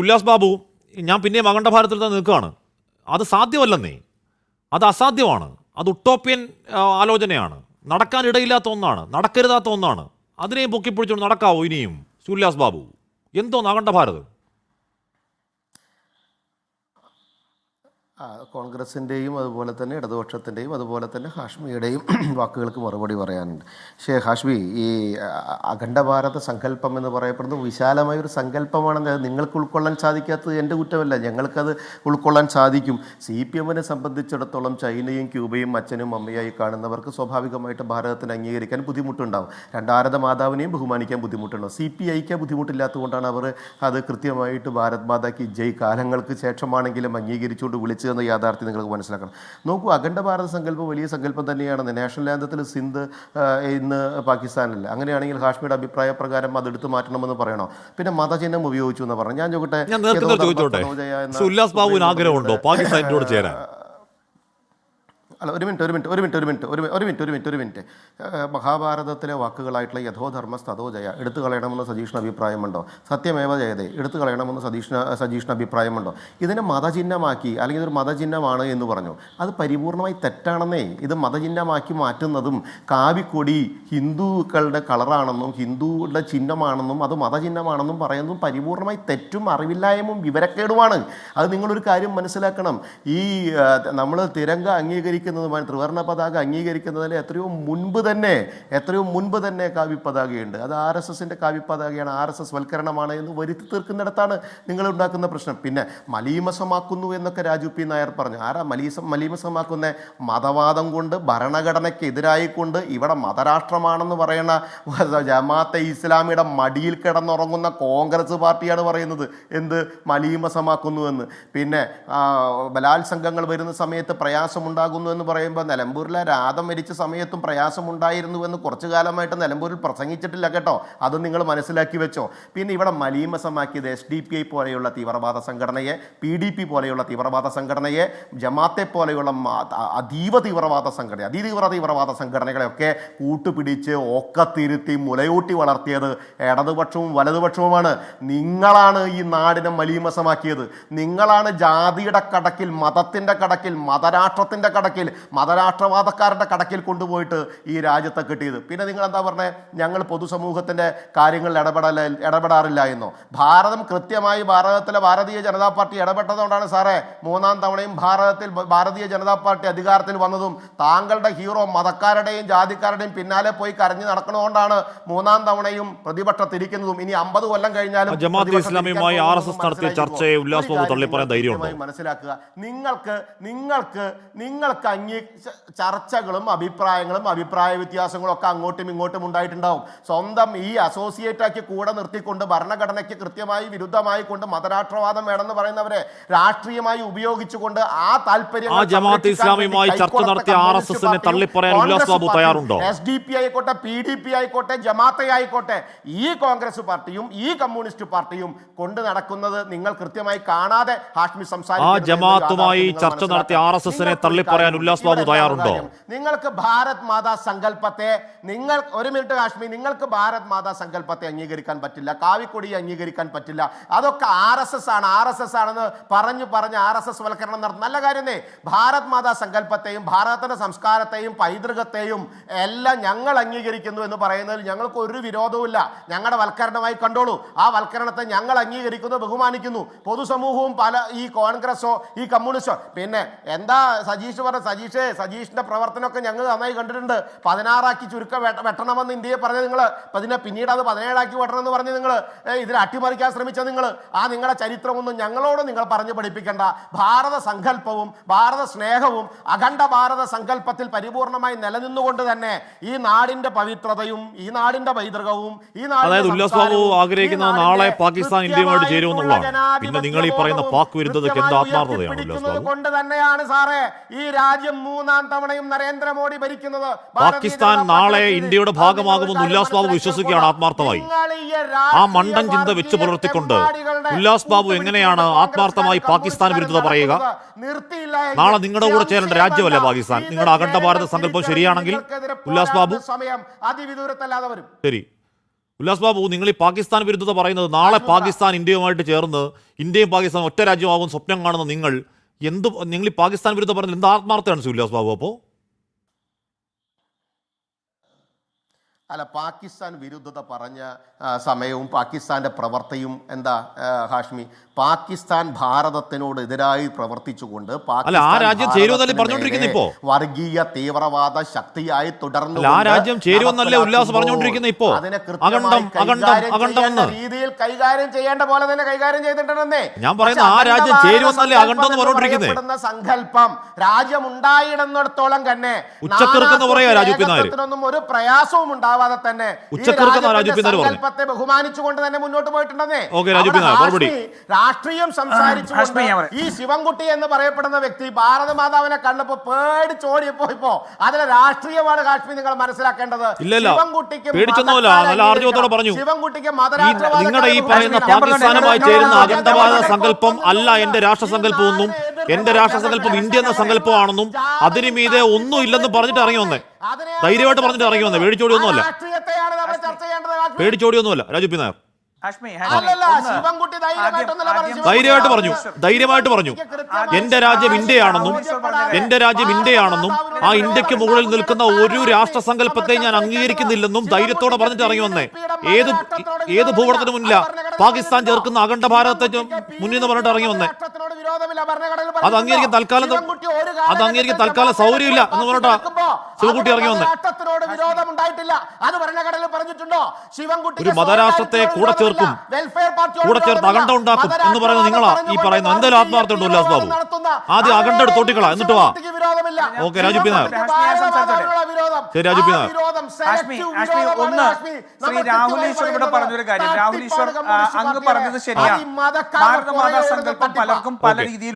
ഉല്ലാസ് ബാബു, ഞാൻ പിന്നെയും അഖണ്ഡ ഭാരതത്തിൽ തന്നെ നിൽക്കുകയാണ്. അത് സാധ്യമല്ലെന്നേ, അത് അസാധ്യമാണ്, അത് ഉട്ടോപ്യൻ ആലോചനയാണ്, നടക്കാനിടയില്ലാത്ത ഒന്നാണ്, നടക്കരുതാത്ത ഒന്നാണ്. അതിനെയും പൊക്കിപ്പിടിച്ചുകൊണ്ട് നടക്കാവോ ഇനിയും ഉല്ലാസ് ബാബു? എന്തോന്ന് അഖണ്ഡ ഭാരത്? കോൺഗ്രസിൻ്റെയും അതുപോലെ തന്നെ ഇടതുപക്ഷത്തിൻ്റെയും അതുപോലെ തന്നെ ഹാഷ്മിയുടെയും വാക്കുകൾക്ക് മറുപടി പറയാനുണ്ട്. പക്ഷേ ഹാഷ്മി, ഈ അഖണ്ഡ ഭാരത സങ്കല്പം എന്ന് പറയപ്പെടുന്നത് വിശാലമായൊരു സങ്കല്പമാണെന്ന് അത് നിങ്ങൾക്ക് ഉൾക്കൊള്ളാൻ സാധിക്കാത്തത് എൻ്റെ കുറ്റമല്ല, ഞങ്ങൾക്കത് ഉൾക്കൊള്ളാൻ സാധിക്കും. CPM-നെ സംബന്ധിച്ചിടത്തോളം ചൈനയും ക്യൂബയും അച്ഛനും അമ്മയായി കാണുന്നവർക്ക് സ്വാഭാവികമായിട്ട് ഭാരതത്തിന് അംഗീകരിക്കാൻ ബുദ്ധിമുട്ടുണ്ടാവും. ഭാരത മാതാവിനെയും ബഹുമാനിക്കാൻ ബുദ്ധിമുട്ടുണ്ടാവും. CPI-ക്ക് ബുദ്ധിമുട്ടില്ലാത്തതുകൊണ്ടാണ് അവർ അത് കൃത്യമായിട്ട് ഭാരത് മാതാക്ക് ജയ് കാലങ്ങൾക്ക് ശേഷമാണെങ്കിലും അംഗീകരിച്ചുകൊണ്ട് വിളിച്ചതെന്ന യാഥാർത്ഥ്യം നിങ്ങൾക്ക് മനസ്സിലാക്കണം. നോക്കൂ, അഖണ്ഡ ഭാരത സങ്കല്പം വലിയ സങ്കല്പം തന്നെയാണെന്ന്. നാഷണൽ ആന്തത്തിൽ സിന്ധ് ഇന്ന് പാകിസ്ഥാനില്ല. അങ്ങനെയാണെങ്കിൽ ഹാഷ്മിയുടെ അഭിപ്രായ പ്രകാരം അത് എടുത്തു മാറ്റണമെന്ന് പറയണോ? പിന്നെ മതചിഹ്നം ഉപയോഗിച്ചു എന്ന് പറഞ്ഞു. ഞാൻ ചോദിക്കട്ടെ, ഉല്ലാസ് ബാബുവിന് ആഗ്രഹമുണ്ടോ പാകിസ്ഥാനോട് ചേരാൻ? അല്ല, ഒരു മിനിറ്റ്. മഹാഭാരതത്തിലെ വാക്കുകളായിട്ടുള്ള യഥോധർമ്മ സ്തതോ ജയ എടുത്തു കളയണമെന്ന് സജീഷിന് അഭിപ്രായമുണ്ടോ? സത്യമേവ ജയതേ എടുത്തു കളയണമെന്ന് സജീഷിന് അഭിപ്രായമുണ്ടോ? ഇതിനെ മതചിഹ്നമാക്കി അല്ലെങ്കിൽ ഇതൊരു മതചിഹ്നമാണ് എന്ന് പറഞ്ഞു. അത് പരിപൂർണമായി തെറ്റാണെന്നേ. ഇത് മതചിഹ്നമാക്കി മാറ്റുന്നതും കാവിക്കൊടി ഹിന്ദുക്കളുടെ കളറാണെന്നും ഹിന്ദുയുടെ ചിഹ്നമാണെന്നും അത് മതചിഹ്നമാണെന്നും പറയുന്നതും പരിപൂർണമായി തെറ്റും അറിവില്ലായ്മയും വിവരക്കേടുമാണ്. അത് നിങ്ങളൊരു കാര്യം മനസ്സിലാക്കണം. ഈ നമ്മൾ തിരങ്ക അംഗീകരിക്കുന്നതുമായി ത്രിവർണ്ണ പതാക അംഗീകരിക്കുന്നതിൽ എത്രയോ മുൻപ് തന്നെ കാവ്യപതാകയുണ്ട്. അത് RSSൻ്റെ കാവ്യപതാകയാണ്, RSS വൽക്കരണമാണ് എന്ന് വരുത്തി തീർക്കുന്നിടത്താണ് നിങ്ങൾ ഉണ്ടാക്കുന്ന പ്രശ്നം. പിന്നെ മലീമസമാക്കുന്നു എന്നൊക്കെ രാജു പി നായർ പറഞ്ഞു. ആരാ മലീമസമാക്കുന്ന? മതവാദം കൊണ്ട് ഭരണഘടനയ്ക്ക് എതിരായിക്കൊണ്ട് ഇവിടെ മതരാഷ്ട്രമാണെന്ന് പറയുന്ന ജമാഅത്തെ ഇസ്ലാമിയുടെ മടിയിൽ കിടന്നുറങ്ങുന്ന കോൺഗ്രസ് പാർട്ടിയാണ് പറയുന്നത് എന്ത് മലീമസമാക്കുന്നു എന്ന്. പിന്നെ ബലാത്സംഗങ്ങൾ വരുന്ന സമയത്ത് പ്രയാസമുണ്ടാകുന്നു എന്ന് പറയുമ്പോൾ നിലമ്പൂരിലെ രാധ മരിച്ച സമയത്തും പ്രയാസമുണ്ടായിരുന്നുവെന്ന് കുറച്ചു കാലമായിട്ട് നിലമ്പൂരിൽ പ്രസംഗിച്ചിട്ടില്ല കേട്ടോ. അത് നിങ്ങൾ മനസ്സിലാക്കി വെച്ചോ. പിന്നെ ഇവിടെ മലീമസമാക്കിയത് SDPI പോലെയുള്ള തീവ്രവാദ സംഘടനയെ, PDP പോലെയുള്ള തീവ്രവാദ സംഘടനയെ, ജമാഅത്തെ പോലെയുള്ള അതീവ തീവ്രവാദ സംഘടനകളെയൊക്കെ കൂട്ടുപിടിച്ച് ഒക്കത്തിരുത്തി മുലയൂട്ടി വളർത്തിയത് ഇടതുപക്ഷവും വലതുപക്ഷവുമാണ്. നിങ്ങളാണ് ഈ നാടിനെ മലീമസമാക്കിയത്. നിങ്ങളാണ് ജാതിയുടെ കടക്കിൽ, മതത്തിൻ്റെ കടക്കിൽ, മതരാഷ്ട്രത്തിൻ്റെ കടക്കിൽ, മതരാഷ്ട്രവാദക്കാരുടെ കടക്കിൽ കൊണ്ടുപോയിട്ട് ഈ രാജ്യത്തെ കിട്ടിയത്. പിന്നെ നിങ്ങൾ എന്താ പറഞ്ഞത്? ഞങ്ങൾ പൊതുസമൂഹത്തിൻ്റെ കാര്യങ്ങളിൽ ഇടപെടാറില്ല എന്നോ? ഭാരതം കൃത്യമായി ഭാരതത്തിലെ ഭാരതീയ ജനതാ പാർട്ടി ഇടപെട്ടതുകൊണ്ടാണ് സാറേ 3-ം തവണയും ഭാരതത്തിൽ ഭാരതീയ ജനതാ പാർട്ടി അധികാരത്തിൽ വന്നതും. താങ്കളുടെ ഹീറോ മതക്കാരുടെയും ജാതിക്കാരുടെയും പിന്നാലെ പോയി കരഞ്ഞു നടക്കുന്നതുകൊണ്ടാണ് 3-ം തവണയും പ്രതിപക്ഷത്തിരിക്കുന്നതും. ഇനി 50 കൊല്ലം കഴിഞ്ഞാലും ജമാഅത്തെ ഇസ്ലാമിയുമായി RSS നടത്തിയ ചർച്ചയെ ഉല്ലാസ് ബാബു തള്ളിപ്പറയാൻ ധൈര്യമുണ്ടോ? മനസ്സിലാക്കുക. നിങ്ങൾക്ക് ചർച്ചകളും അഭിപ്രായ വ്യത്യാസങ്ങളും ഒക്കെ അങ്ങോട്ടും ഇങ്ങോട്ടും ഉണ്ടായിട്ടുണ്ടാവും. സ്വന്തം ഈ അസോസിയേറ്റ് ആക്കി കൂടെ നിർത്തിക്കൊണ്ട് ഭരണഘടനയ്ക്ക് കൃത്യമായി വിരുദ്ധമായി കൊണ്ട് മതരാഷ്ട്രവാദം വേണമെന്ന് പറയുന്നവരെ രാഷ്ട്രീയമായി ഉപയോഗിച്ചുകൊണ്ട് ആ താല്പര്യം ജമാഅത്തെ ഇസ്ലാമിയുമായി ചർച്ച നടത്തിയ RSSനെ തള്ളിപ്പറയാൻ ഉല്ലാസ് ബാബു തയ്യാറുണ്ടോ? SDP ആയിക്കോട്ടെ, PDP ആയിക്കോട്ടെ, ജമാഅത്തെ ആയിക്കോട്ടെ, ഈ കോൺഗ്രസ് പാർട്ടിയും ഈ കമ്മ്യൂണിസ്റ്റ് പാർട്ടിയും കൊണ്ട് നടക്കുന്നത് നിങ്ങൾ കൃത്യമായി കാണാതെ ഹാഷ്മി സംസാരിക്കുന്നത്. ജമാഅത്തുമായി ചർച്ച നടത്തിയ RSSനെ തള്ളിപ്പറയാൻ ഉല്ലാസ് ബാബു തയ്യാറുണ്ടോ? നിങ്ങൾക്ക് ഭാരത് മാതാ സങ്കല്പത്തെ നിങ്ങൾക്ക് ഭാരത് മാതാ സങ്കല്പത്തെ അംഗീകരിക്കാൻ പറ്റില്ല, കാവിക്കൊടിയെ അംഗീകരിക്കാൻ പറ്റില്ല. അതൊക്കെ RSS ആണെന്ന് പറഞ്ഞ് RSS വൽക്കരണം നടത്തും. നല്ല കാര്യമേ. ഭാരത് മാതാ സങ്കല്പത്തെയും ഭാരതത്തിന്റെ സംസ്കാരത്തെയും പൈതൃകത്തെയും എല്ലാം ഞങ്ങൾ അംഗീകരിക്കുന്നു എന്ന് പറയുന്നതിൽ ഞങ്ങൾക്ക് ഒരു വിരോധവുമില്ല. ഞങ്ങളുടെ വൽക്കരണമായി കണ്ടോളൂ. ആ വൽക്കരണത്തെ ഞങ്ങൾ അംഗീകരിക്കുന്നു, ബഹുമാനിക്കുന്നു. പൊതുസമൂഹവും ഈ കോൺഗ്രസോ ഈ കമ്മ്യൂണിസ്റ്റോ. പിന്നെ എന്താ സജീഷ് പറഞ്ഞ? സജീഷിന്റെ പ്രവർത്തനമൊക്കെ ഞങ്ങൾ നന്നായി കണ്ടിട്ടുണ്ട്. 16 ചുരുക്കം വെട്ടണമെന്ന് ഇന്ത്യയെ പറഞ്ഞ നിങ്ങൾ, പിന്നീട് അത് 17 വെട്ടണമെന്ന് പറഞ്ഞ് നിങ്ങൾ ഇതിൽ അട്ടിമറിക്കാൻ ശ്രമിച്ച നിങ്ങളുടെ ചരിത്രമൊന്നും ഞങ്ങളോട് നിങ്ങൾ പറഞ്ഞു പഠിപ്പിക്കേണ്ട. ഭാരത സങ്കല്പവും ഭാരത സ്നേഹവും അഖണ്ഡ ഭാരത സങ്കല്പത്തിൽ പരിപൂർണമായി നിലനിന്നുകൊണ്ട് തന്നെ ഈ നാടിന്റെ പവിത്രതയും ഈ നാടിന്റെ പൈതൃകവും ഉല്ലാസ് ബാബു ആഗ്രഹിക്കുന്നത് നാളെ പാകിസ്ഥാൻ ഇന്ത്യയുമായിട്ട് ചേരുമെന്നുള്ളതാണ്. പിന്നെ നിങ്ങൾ ഈ പറയുന്ന പാക് വിരുദ്ധതയ്ക്ക് എന്ത് ആത്മാർത്ഥതയാണ് കൊണ്ട് തന്നെയാണ് സാറേ ഈ രാജ്യം 3-ാം തവണയും നരേന്ദ്രമോദി ഭരിക്കുന്നത്. പാകിസ്ഥാൻ നാളെ ഇന്ത്യയുടെ ഭാഗമാകുമെന്ന് ഉല്ലാസ് ബാബു വിശ്വസിക്കുകയാണ് ആത്മാർത്ഥമായി. ആ മണ്ടൻ ചിന്ത വെച്ച് പുലർത്തിക്കൊണ്ട് ഉല്ലാസ് ബാബു എങ്ങനെയാണ് ആത്മാർത്ഥമായി പാകിസ്ഥാൻ വിരുദ്ധത പറയുക? നാളെ നിങ്ങളുടെ കൂടെ ചേരേണ്ട രാജ്യമല്ലേ പാകിസ്ഥാൻ? നിങ്ങളുടെ അഖണ്ഡ ഭാരത സങ്കല്പം ശരിയാണെങ്കിൽ ഉല്ലാസ് ബാബു അതിവിദൂരത്തല്ലാതെ വരും. ശരി. ഉല്ലാസ് ബാബു, നിങ്ങൾ ഈ പാകിസ്ഥാൻ വിരുദ്ധത പറയുന്നത്, നാളെ പാകിസ്ഥാൻ ഇന്ത്യയുമായിട്ട് ചേർന്ന് ഇന്ത്യയും പാകിസ്ഥാനും ഒറ്റ രാജ്യമാകും സ്വപ്നം കാണുന്ന നിങ്ങൾ ഈ പാകിസ്ഥാൻ വിരുദ്ധത പറഞ്ഞത് എന്ത് ആത്മാർത്ഥമാണ് ഉല്ലാസ് ബാബു? അപ്പോൾ അല്ല, പാകിസ്ഥാൻ വിരുദ്ധത പറഞ്ഞ സമയവും പാകിസ്ഥാന്റെ പ്രവർത്തിയും എന്താ ഹാഷ്മി? പാകിസ്ഥാൻ ഭാരതത്തിനോട് എതിരായി പ്രവർത്തിച്ചുകൊണ്ട് വർഗീയ തീവ്രവാദ ശക്തിയായി തുടർന്നു ആ രാജ്യം ചേരുമെന്നല്ലേ ഉല്ലാസ് പറഞ്ഞുകൊണ്ടിരിക്കുന്നത്? ഇപ്പോ അതിനെ രീതിയിൽ കൈകാര്യം ചെയ്യേണ്ട പോലെ തന്നെ കൈകാര്യം ചെയ്തിട്ടുണ്ടെന്നേ ഞാൻ പറയുന്നത്. ആ രാജ്യം ചേരുമെന്നല്ലേ അകണ്ടെന്ന് പറഞ്ഞുകൊണ്ടിരിക്കുന്നത്? സങ്കല്പം രാജ്യം ഉണ്ടായിടന്നിടത്തോളം തന്നെ ഉച്ചക്കിറുക്കെന്ന് പറയാ രാജു പി നായർ. ഒരു പ്രയാസവും ഉണ്ടാവാതെ തന്നെ സങ്കല്പത്തെ ബഹുമാനിച്ചുകൊണ്ട് തന്നെ മുന്നോട്ട് പോയിട്ടുണ്ടെന്നേ. രാഷ്ട്രീയം സംസാരിച്ചുകൊണ്ട് ഈ ശിവൻകുട്ടി എന്ന് പറയപ്പെടുന്ന വ്യക്തി ഭാരത മാതാവിനെ കണ്ടപ്പോ പേടിച്ചോടിയപ്പോ ഇപ്പോ അതിലെ രാഷ്ട്രീയമാണ് കാശ്മീർ നിങ്ങൾ മനസ്സിലാക്കേണ്ടത്. ശിവൻകുട്ടിക്ക് നിങ്ങളുടെ ഈ പറയുന്ന പാകിസ്ഥാനുമായി ചേരുന്ന അഖണ്ഡവാദ സങ്കല്പം അല്ല എന്റെ രാഷ്ട്രസങ്കല്പമൊന്നും, എന്റെ രാഷ്ട്രസങ്കല്പം ഇന്ത്യ എന്ന സങ്കല്പമാണെന്നും അതിന് മീതെ ഒന്നും ഇല്ലെന്നും പറഞ്ഞിട്ട് ഇറങ്ങി വന്നേ. ധൈര്യമായിട്ട് പറഞ്ഞിട്ട് ഇറങ്ങി വന്നേ. പേടിച്ചോടിയൊന്നുമല്ല, പേടിച്ചോടിയൊന്നുമല്ല രാജു പി നായർ. ധൈര്യമായിട്ട് പറഞ്ഞു എന്റെ രാജ്യം ഇന്ത്യയാണെന്നും ആ ഇന്ത്യക്ക് മുകളിൽ നിൽക്കുന്ന ഒരു രാഷ്ട്രസങ്കല്പത്തെ ഞാൻ അംഗീകരിക്കുന്നില്ലെന്നും ധൈര്യത്തോടെ പറഞ്ഞിട്ട് ഇറങ്ങി വന്നേ. ഏത് ഭൂപടത്തിന് മുന്നില്ല പാകിസ്ഥാൻ ചേർക്കുന്ന അഖണ്ഡ ഭാരതത്തെ മുന്നിൽ നിന്ന് പറഞ്ഞിട്ട് ഇറങ്ങി വന്നേ. അത് അംഗീകരിക്കാൻ തൽക്കാലം സൗകര്യമില്ല എന്ന് പറഞ്ഞിട്ടാ ശിവൻകുട്ടി ഇറങ്ങി വന്നേ. ഒരു മതരാഷ്ട്രത്തെ കൂടെ ചേർത്ത് അഖണ്ഡ ഉണ്ടാക്കും എന്ന് പറയുന്നത് നിങ്ങളാ ഈ പറയുന്നത്. എന്തായാലും ആത്മാർത്ഥം ഉണ്ട് ഉല്ലാസ് ബാബു. ആദ്യം അഖണ്ഡ എടുത്തോട്ടിക്കളാ, എന്നിട്ട് വാ. Okay Raju P Nair. ശരി രാജു പി നായർ. ശ്രീ രാഹുൽ ഈശ്വർ ഇവിടെ പറഞ്ഞൊരു കാര്യം, രാഹുൽ ഈശ്വർ അങ്ങ് പറഞ്ഞത് ശരിയാണ്. ഭാരത മാതാ സങ്കല്പം പലർക്കും പല രീതിയിൽ